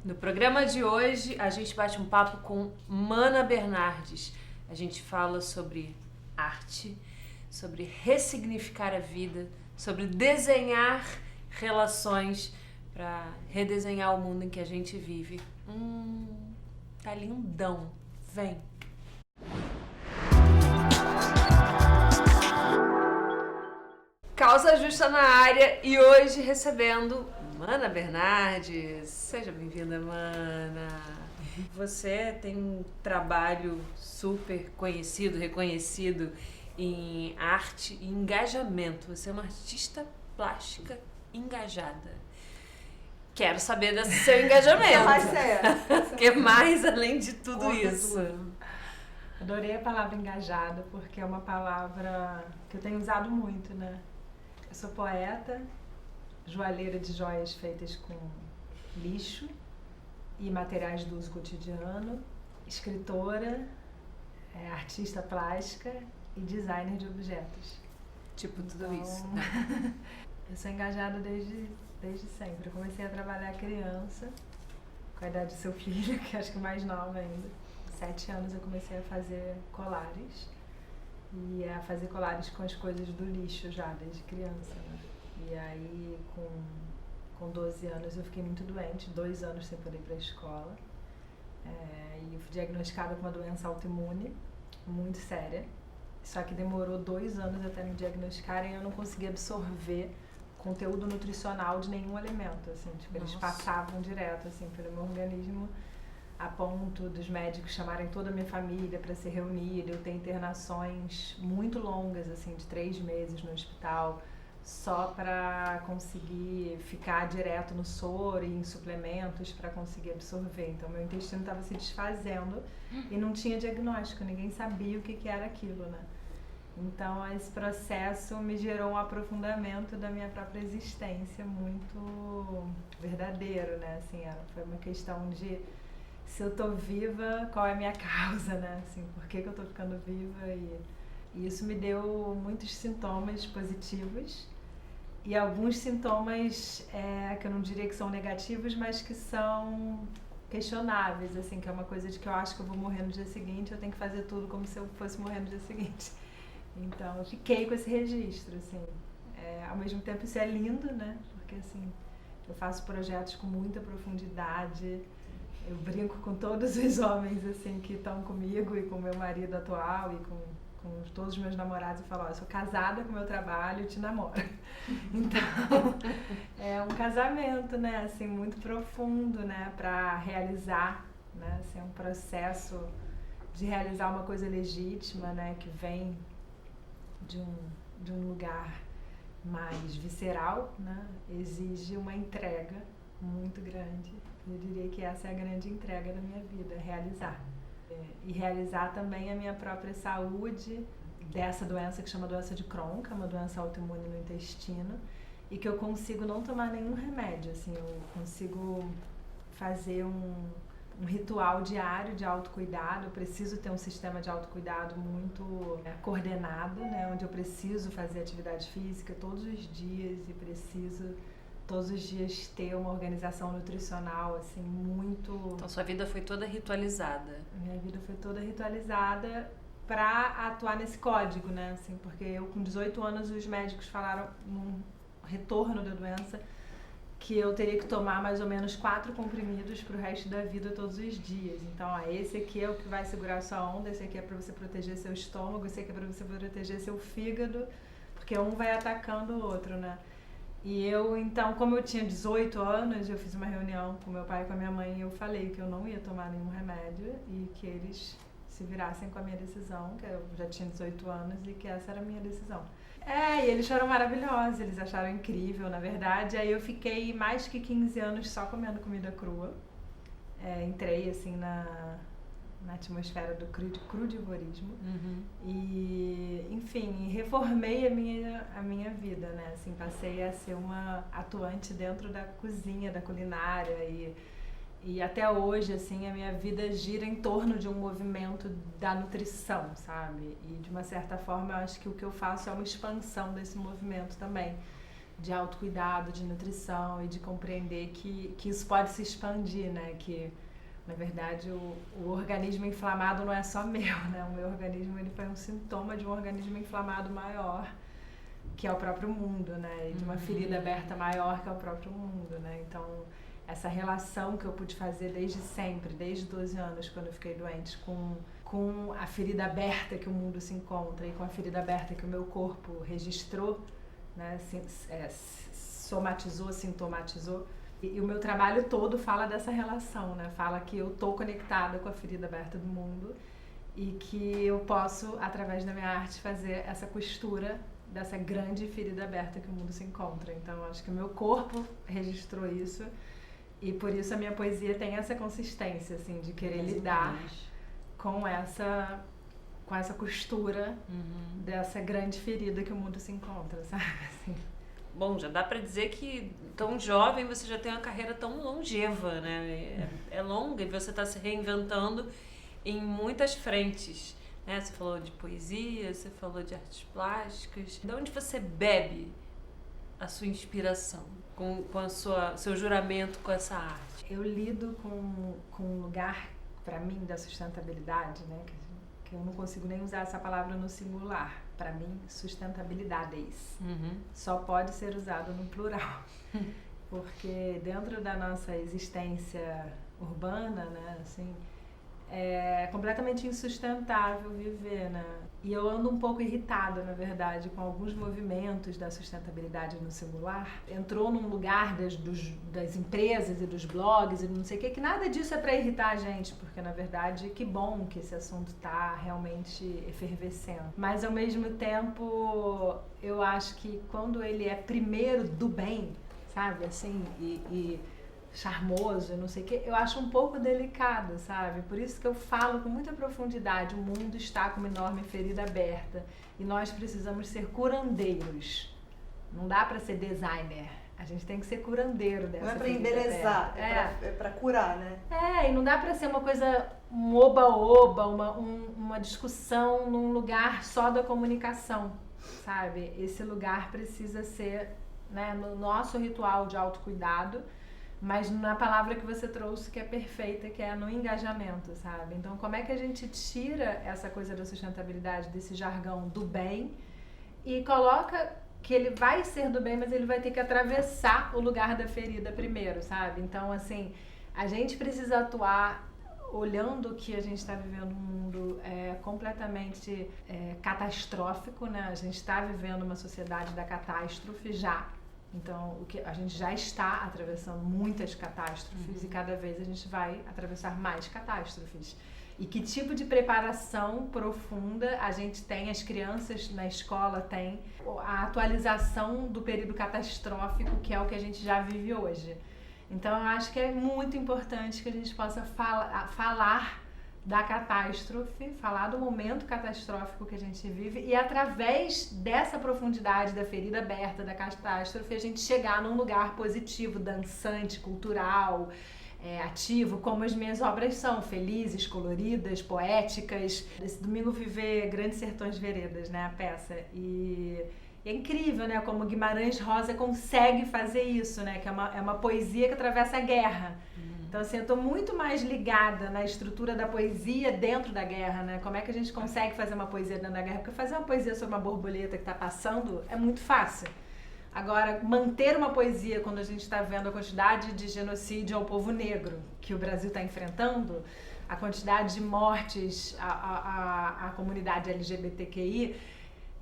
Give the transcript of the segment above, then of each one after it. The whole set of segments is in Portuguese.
No programa de hoje, a gente bate um papo com Mana Bernardes. A gente fala sobre arte, sobre ressignificar a vida, sobre desenhar relações para redesenhar o mundo em que a gente vive. Tá lindão. Vem. Causa Justa na área e hoje recebendo Mana Bernardes. Seja bem-vinda, Mana. Você tem um trabalho super conhecido, reconhecido em arte e engajamento. Você é uma artista plástica engajada. Quero saber desse seu engajamento. O que mais além de tudo isso? Adorei a palavra engajada, porque é uma palavra que eu tenho usado muito, né? Eu sou poeta, joalheira de joias feitas com lixo e materiais do uso cotidiano, escritora, artista plástica e designer de objetos. Tipo, tudo isso. Eu sou engajada desde sempre. Eu comecei a trabalhar criança, com a idade do seu filho, que acho que mais nova ainda. 7 anos eu comecei a fazer colares. E a fazer colares com as coisas do lixo já, desde criança, né? E aí, com 12 anos, eu fiquei muito doente, 2 anos sem poder ir para a escola. E eu fui diagnosticada com uma doença autoimune, muito séria. Só que demorou 2 anos até me diagnosticarem e eu não conseguia absorver conteúdo nutricional de nenhum alimento, assim. Tipo, eles passavam direto, assim, pelo meu organismo, a ponto dos médicos chamarem toda a minha família para se reunir, eu ter internações muito longas, assim, de 3 meses no hospital, só para conseguir ficar direto no soro e em suplementos para conseguir absorver. Então, meu intestino estava se desfazendo e não tinha diagnóstico, ninguém sabia o que era aquilo, né? Então, esse processo me gerou um aprofundamento da minha própria existência muito verdadeiro, né? Assim, foi uma questão de se eu tô viva, qual é a minha causa, né? Assim, por que eu tô ficando viva? E isso me deu muitos sintomas positivos e alguns sintomas que eu não diria que são negativos, mas que são questionáveis, assim, que é uma coisa de que eu acho que eu vou morrer no dia seguinte, eu tenho que fazer tudo como se eu fosse morrer no dia seguinte. Então, eu fiquei com esse registro, assim. Ao mesmo tempo, isso é lindo, né? Porque, assim, eu faço projetos com muita profundidade. Eu brinco com todos os homens, assim, que estão comigo e com meu marido atual e com todos os meus namorados. Eu falo, eu sou casada com o meu trabalho e te namoro. Então, é um casamento, né? Assim, muito profundo, né? Para realizar, né? Assim, é um processo de realizar uma coisa legítima, né? Que vem de um lugar mais visceral, né? Exige uma entrega muito grande. Eu diria que essa é a grande entrega da minha vida, realizar. E realizar também a minha própria saúde dessa doença que chama doença de Crohn, que é uma doença autoimune no intestino, e que eu consigo não tomar nenhum remédio, assim, eu consigo fazer um ritual diário de autocuidado. Eu preciso ter um sistema de autocuidado muito coordenado, né, onde eu preciso fazer atividade física todos os dias e preciso todos os dias ter uma organização nutricional, assim, muito... Então, sua vida foi toda ritualizada. Minha vida foi toda ritualizada para atuar nesse código, né, assim, porque eu com 18 anos os médicos falaram num retorno da doença que eu teria que tomar mais ou menos 4 comprimidos pro resto da vida todos os dias. Então, esse aqui é o que vai segurar sua onda, esse aqui é para você proteger seu estômago, esse aqui é para você proteger seu fígado, porque um vai atacando o outro, né? E eu, então, como eu tinha 18 anos, eu fiz uma reunião com meu pai e com a minha mãe e eu falei que eu não ia tomar nenhum remédio e que eles se virassem com a minha decisão, que eu já tinha 18 anos e que essa era a minha decisão. E eles foram maravilhosos, eles acharam incrível, na verdade. Aí eu fiquei mais que 15 anos só comendo comida crua. Entrei, assim, na atmosfera do crudivorismo. E, enfim, reformei a minha vida, né? Assim, passei a ser uma atuante dentro da cozinha, da culinária e até hoje, assim, a minha vida gira em torno de um movimento da nutrição, sabe? E, de uma certa forma, eu acho que o que eu faço é uma expansão desse movimento também. de autocuidado, de nutrição e de compreender que isso pode se expandir, né? Que, na verdade, o organismo inflamado não é só meu, né? O meu organismo ele foi um sintoma de um organismo inflamado maior, que é o próprio mundo, né? E de uma ferida aberta maior, que é o próprio mundo, né? Então, essa relação que eu pude fazer desde sempre, desde 12 anos, quando eu fiquei doente, com a ferida aberta que o mundo se encontra e com a ferida aberta que o meu corpo registrou, né, somatizou, sintomatizou. E o meu trabalho todo fala dessa relação, né? Fala que eu tô conectada com a ferida aberta do mundo e que eu posso, através da minha arte, fazer essa costura dessa grande ferida aberta que o mundo se encontra. Então, acho que o meu corpo registrou isso e por isso a minha poesia tem essa consistência, assim, de querer lidar com essa costura dessa grande ferida que o mundo se encontra, sabe? Assim. Bom, já dá pra dizer que tão jovem você já tem uma carreira tão longeva, né? É longa e você tá se reinventando em muitas frentes, né? Você falou de poesia, você falou de artes plásticas. De onde você bebe a sua inspiração com seu juramento com essa arte? Eu lido com um lugar, pra mim, da sustentabilidade, né? Que eu não consigo nem usar essa palavra no singular. Para mim, sustentabilidades só pode ser usado no plural. Porque dentro da nossa existência urbana, né, assim, é completamente insustentável viver, né? E eu ando um pouco irritada, na verdade, com alguns movimentos da sustentabilidade no singular. Entrou num lugar das empresas e dos blogs e não sei o que nada disso é para irritar a gente, porque, na verdade, que bom que esse assunto está realmente efervescendo. Mas, ao mesmo tempo, eu acho que quando ele é primeiro do bem, sabe, assim, e charmoso, não sei o que, eu acho um pouco delicado, sabe? Por isso que eu falo com muita profundidade, o mundo está com uma enorme ferida aberta e nós precisamos ser curandeiros. Não dá para ser designer, a gente tem que ser curandeiro dessa ferida. Não é para embelezar, é para curar, né? E não dá para ser uma coisa, um oba-oba, uma discussão num lugar só da comunicação, sabe? Esse lugar precisa ser, né, no nosso ritual de autocuidado, mas na palavra que você trouxe, que é perfeita, que é no engajamento, sabe? Então, como é que a gente tira essa coisa da sustentabilidade, desse jargão do bem, e coloca que ele vai ser do bem, mas ele vai ter que atravessar o lugar da ferida primeiro, sabe? Então, assim, a gente precisa atuar olhando que a gente está vivendo um mundo completamente catastrófico, né? A gente está vivendo uma sociedade da catástrofe já. Então, a gente já está atravessando muitas catástrofes e cada vez a gente vai atravessar mais catástrofes. E que tipo de preparação profunda a gente tem, as crianças na escola têm, a atualização do período catastrófico, que é o que a gente já vive hoje. Então, eu acho que é muito importante que a gente possa falar da catástrofe, falar do momento catastrófico que a gente vive e através dessa profundidade da ferida aberta da catástrofe a gente chegar num lugar positivo, dançante, cultural, ativo, como as minhas obras são, felizes, coloridas, poéticas. Esse domingo eu fui ver Grandes Sertões Veredas, né, a peça, e é incrível, né, como Guimarães Rosa consegue fazer isso, né, que é uma poesia que atravessa a guerra. Então, assim, eu estou muito mais ligada na estrutura da poesia dentro da guerra, né? Como é que a gente consegue fazer uma poesia dentro da guerra? Porque fazer uma poesia sobre uma borboleta que está passando é muito fácil. Agora, manter uma poesia quando a gente está vendo a quantidade de genocídio ao povo negro que o Brasil está enfrentando, a quantidade de mortes à comunidade LGBTQI,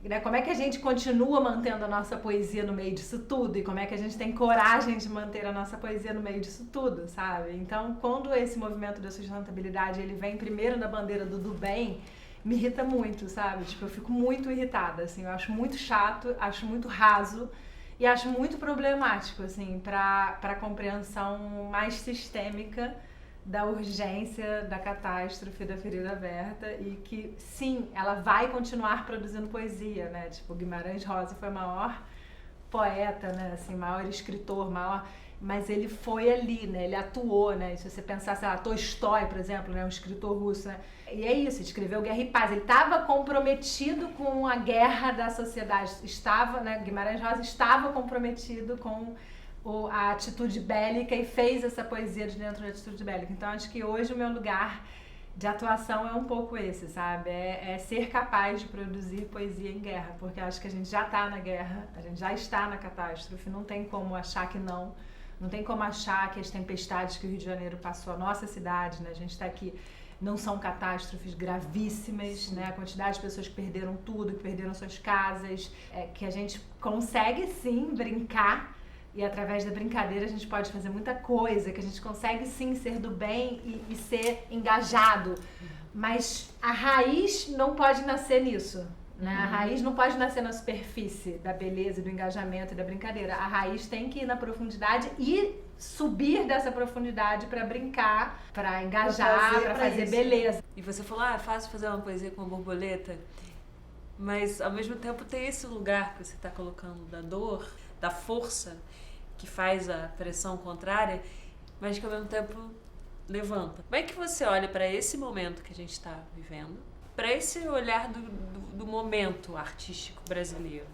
né? Como é que a gente continua mantendo a nossa poesia no meio disso tudo? E como é que a gente tem coragem de manter a nossa poesia no meio disso tudo, sabe? Então, quando esse movimento da sustentabilidade ele vem primeiro na bandeira do bem, me irrita muito, sabe? Tipo, eu fico muito irritada, assim. Eu acho muito chato, acho muito raso e acho muito problemático, assim, para a compreensão mais sistêmica da urgência, da catástrofe, da ferida aberta e que, sim, ela vai continuar produzindo poesia, né? Tipo, Guimarães Rosa foi o maior poeta, né? Assim, maior escritor, maior... mas ele foi ali, né? Ele atuou, né? E se você pensar, sei lá, Tolstói, por exemplo, né? Um escritor russo, né? E é isso, ele escreveu Guerra e Paz. Ele estava comprometido com a guerra da sociedade. Estava, né? Guimarães Rosa estava comprometido com a atitude bélica e fez essa poesia de dentro da atitude bélica. Então, acho que hoje o meu lugar de atuação é um pouco esse, sabe? É ser capaz de produzir poesia em guerra, porque acho que a gente já está na guerra, a gente já está na catástrofe, não tem como achar que não tem como achar que as tempestades que o Rio de Janeiro passou, a nossa cidade, né? A gente está aqui, não são catástrofes gravíssimas, né? A quantidade de pessoas que perderam tudo, que perderam suas casas, que a gente consegue sim brincar. E através da brincadeira a gente pode fazer muita coisa, que a gente consegue sim ser do bem e ser engajado. Mas a raiz não pode nascer nisso, né? A raiz não pode nascer na superfície da beleza, do engajamento e da brincadeira. A raiz tem que ir na profundidade e subir dessa profundidade para brincar, para engajar, para fazer beleza. E você falou, é fácil fazer uma poesia com uma borboleta, mas ao mesmo tempo tem esse lugar que você está colocando da dor, da força, que faz a pressão contrária, mas que ao mesmo tempo levanta. Como é que você olha para esse momento que a gente está vivendo, para esse olhar do momento artístico brasileiro?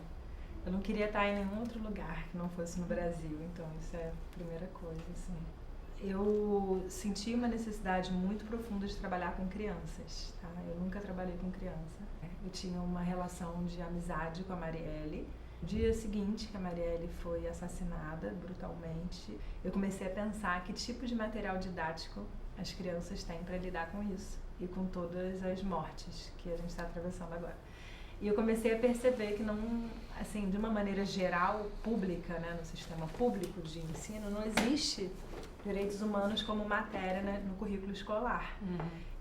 Eu não queria estar em nenhum outro lugar que não fosse no Brasil, então isso é a primeira coisa, assim. Eu senti uma necessidade muito profunda de trabalhar com crianças, tá? Eu nunca trabalhei com criança. Eu tinha uma relação de amizade com a Marielle. No dia seguinte que a Marielle foi assassinada brutalmente, eu comecei a pensar que tipo de material didático as crianças têm para lidar com isso e com todas as mortes que a gente está atravessando agora. E eu comecei a perceber que não, assim, de uma maneira geral, pública, né, no sistema público de ensino, não existe direitos humanos como matéria, né, no currículo escolar.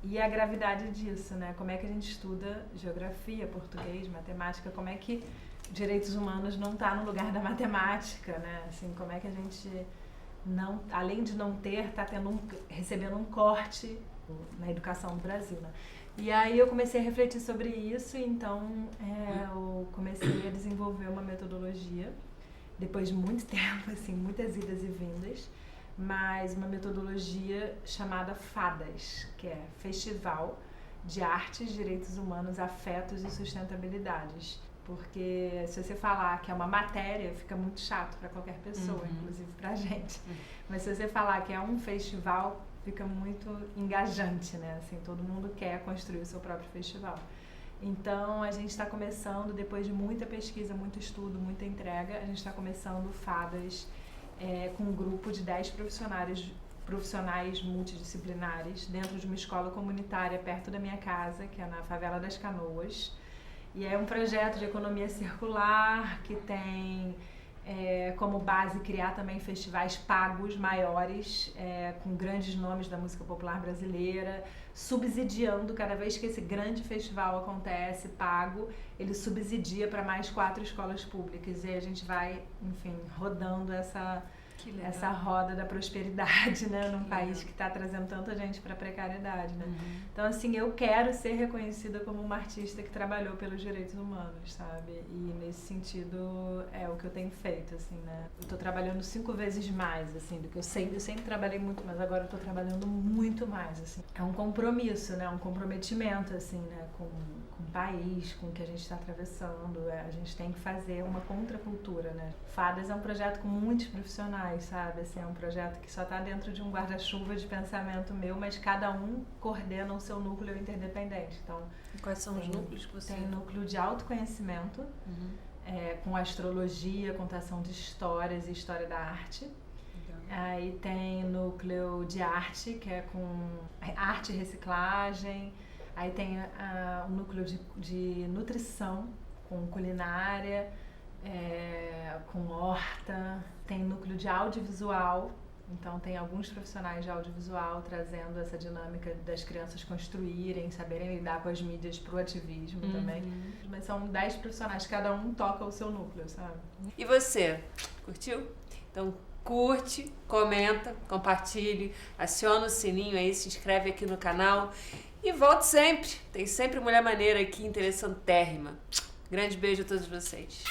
E a gravidade disso, né, como é que a gente estuda geografia, português, matemática, como é que direitos humanos não está no lugar da matemática, né? Assim, como é que a gente não, além de não ter, está recebendo um corte na educação do Brasil, né? E aí eu comecei a refletir sobre isso, e então eu comecei a desenvolver uma metodologia, depois de muito tempo, assim, muitas idas e vindas, mas uma metodologia chamada FADAS, que é Festival de Artes, Direitos Humanos, Afetos e Sustentabilidades. Porque se você falar que é uma matéria, fica muito chato para qualquer pessoa, inclusive para a gente. Mas se você falar que é um festival, fica muito engajante, né? Assim, todo mundo quer construir o seu próprio festival. Então, a gente está começando, depois de muita pesquisa, muito estudo, muita entrega, a gente está começando FADAS com um grupo de 10 profissionais multidisciplinares dentro de uma escola comunitária perto da minha casa, que é na Favela das Canoas. E é um projeto de economia circular que tem como base criar também festivais pagos maiores, com grandes nomes da música popular brasileira, subsidiando cada vez que esse grande festival acontece, pago, ele subsidia para mais 4 escolas públicas. E aí a gente vai, enfim, rodando essa roda da prosperidade, né, num país que está trazendo tanta gente para a precariedade, né? Então, assim, eu quero ser reconhecida como uma artista que trabalhou pelos direitos humanos, sabe? E nesse sentido é o que eu tenho feito, assim, né? Eu estou trabalhando 5 vezes mais, assim, do que eu sempre trabalhei muito, mas agora eu estou trabalhando muito mais, assim. É um compromisso, né? Um comprometimento, assim, né? Com o país, com o que a gente está atravessando. A gente tem que fazer uma contracultura, né? FADAS é um projeto com muitos profissionais, sabe? Assim, é um projeto que só está dentro de um guarda-chuva de pensamento meu, mas cada um coordena o seu núcleo interdependente. Então, quais são os núcleos que você... Tem núcleo de autoconhecimento, com astrologia, contação de histórias e história da arte. Aí tem núcleo de arte, que é com arte e reciclagem. Aí tem o núcleo de nutrição, com culinária, com horta. Tem núcleo de audiovisual, então tem alguns profissionais de audiovisual trazendo essa dinâmica das crianças construírem, saberem lidar com as mídias pro ativismo também. Mas são 10 profissionais, cada um toca o seu núcleo, sabe? E você, curtiu? Então curte, comenta, compartilhe, aciona o sininho aí, se inscreve aqui no canal e volte sempre. Tem sempre Mulher Maneira aqui, interessantérrima. Grande beijo a todos vocês.